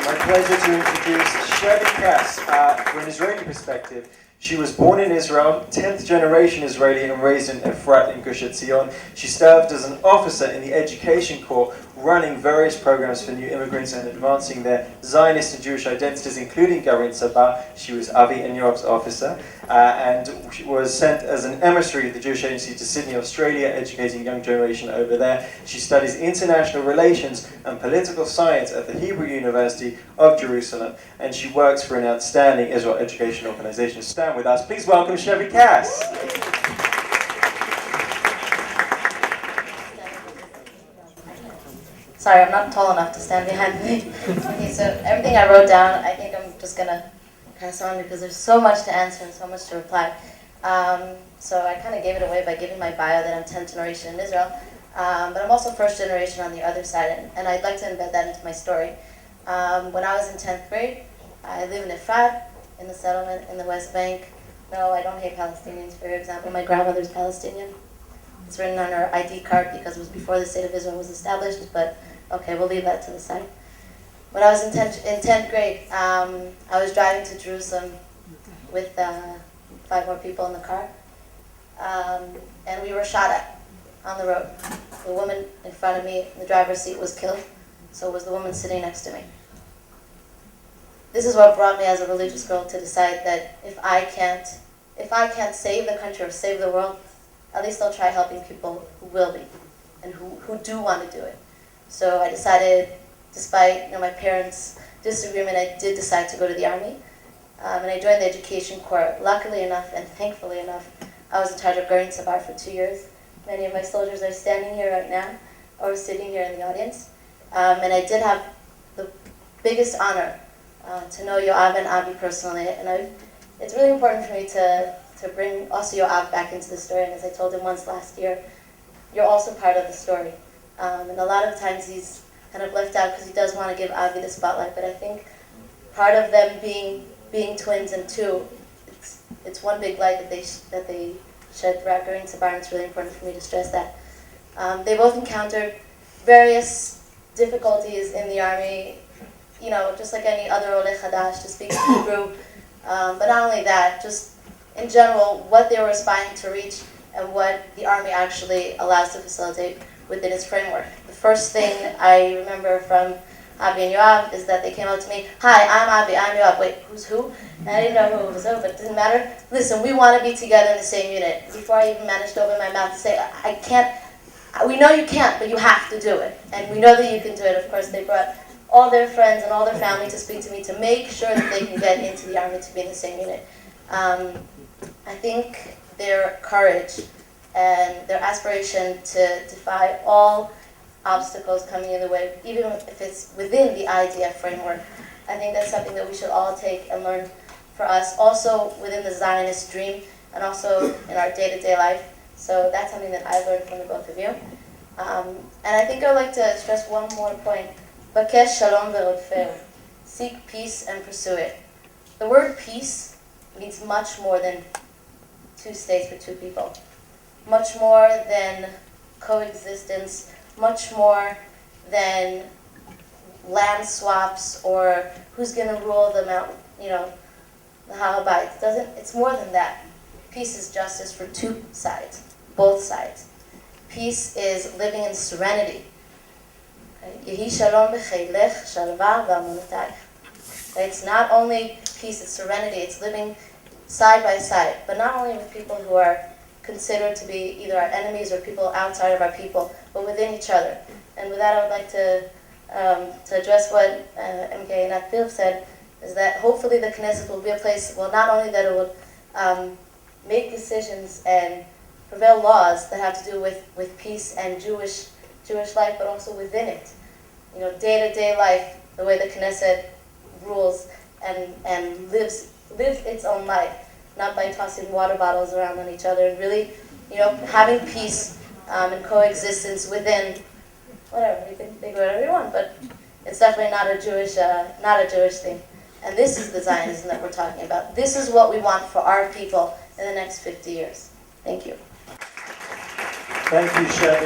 My pleasure to introduce Shevy Kass. From an Israeli perspective, she was born in Israel, 10th generation Israeli, and raised in Efrat in Gush Etzion. She served as an officer in the Education Corps, running various programs for new immigrants and advancing their Zionist and Jewish identities, including Garin Sabah. She was Avi and Yoav's officer, and she was sent as an emissary of the Jewish Agency to Sydney, Australia, educating young generation over there. She studies international relations and political science at the Hebrew University of Jerusalem, and she works for an outstanding Israel education organization. Stand with us. Please welcome Shevy Kass. Sorry, I'm not tall enough to stand behind me. Okay, so everything I wrote down, I think I'm just going to pass on because there's so much to answer and so much to reply. So I kind of gave it away by giving my bio that I'm 10th generation in Israel, but I'm also first generation on the other side, and I'd like to embed that into my story. When I was in 10th grade, I live in Efrat, in the settlement in the West Bank. No, I don't hate Palestinians, for example. My grandmother's Palestinian. It's written on her ID card because it was before the State of Israel was established, but okay, we'll leave that to the side. When I was in 10th grade, I was driving to Jerusalem with 5 more people in the car, and we were shot at on the road. The woman in front of me in the driver's seat was killed, so was the woman sitting next to me. This is what brought me as a religious girl to decide that if I can't save the country or save the world, at least I'll try helping people who will be and who do want to do it. So I decided, despite my parents' disagreement, I did decide to go to the army, and I joined the Education Corps. Luckily enough and thankfully enough, I was in charge of Garin Sabah for 2 years. Many of my soldiers are standing here right now or sitting here in the audience, and I did have the biggest honor to know Yoav and Avi personally, and it's really important for me to bring also Yoav back into the story, and as I told him once last year, you're also part of the story. And a lot of times he's kind of left out because he does want to give Avi the spotlight, but I think part of them being twins and two, it's one big light that they shed throughout Garin Sabah, and it's really important for me to stress that. They both encountered various difficulties in the army, just like any other Oleh Chadash to speak Hebrew, but not only that, just in general, what they were aspiring to reach and what the Army actually allows to facilitate within its framework. The first thing I remember from Avi and Yoav is that they came up to me, "Hi, I'm Avi, I'm Yoav." Wait, who's who? And I didn't know who was who, but it didn't matter. Listen, we want to be together in the same unit. Before I even managed to open my mouth to say, I can't, we know you can't, but you have to do it. And we know that you can do it. Of course, they brought all their friends and all their family to speak to me to make sure that they can get into the Army to be in the same unit. I think their courage and their aspiration to defy all obstacles coming in the way, even if it's within the IDF framework, I think that's something that we should all take and learn for us, also within the Zionist dream and also in our day-to-day life. So that's something that I learned from the both of you. And I think I would like to stress one more point. Bakesh shalom ve'rodfeu. Seek peace and pursue it. The word peace means much more than 2 states for 2 people. Much more than coexistence, much more than land swaps or who's going to rule the mountain, the Halabai. It's more than that. Peace is justice for 2 sides, both sides. Peace is living in serenity. Yehi shalom b'cheilech shalva v'amunotai. It's not only peace, it's serenity, it's living side by side, but not only with people who are considered to be either our enemies or people outside of our people, but within each other. And with that, I would like to address what MK Natbil said, is that hopefully the Knesset will be a place, well, not only that it will make decisions and prevail laws that have to do with peace and Jewish life, but also within it. Day-to-day life, the way the Knesset rules and lives its own life, not by tossing water bottles around on each other, and really, having peace and coexistence within whatever. You can think whatever you want, but it's definitely not a Jewish thing. And this is the Zionism that we're talking about. This is what we want for our people in the next 50 years. Thank you. Thank you, Shevy.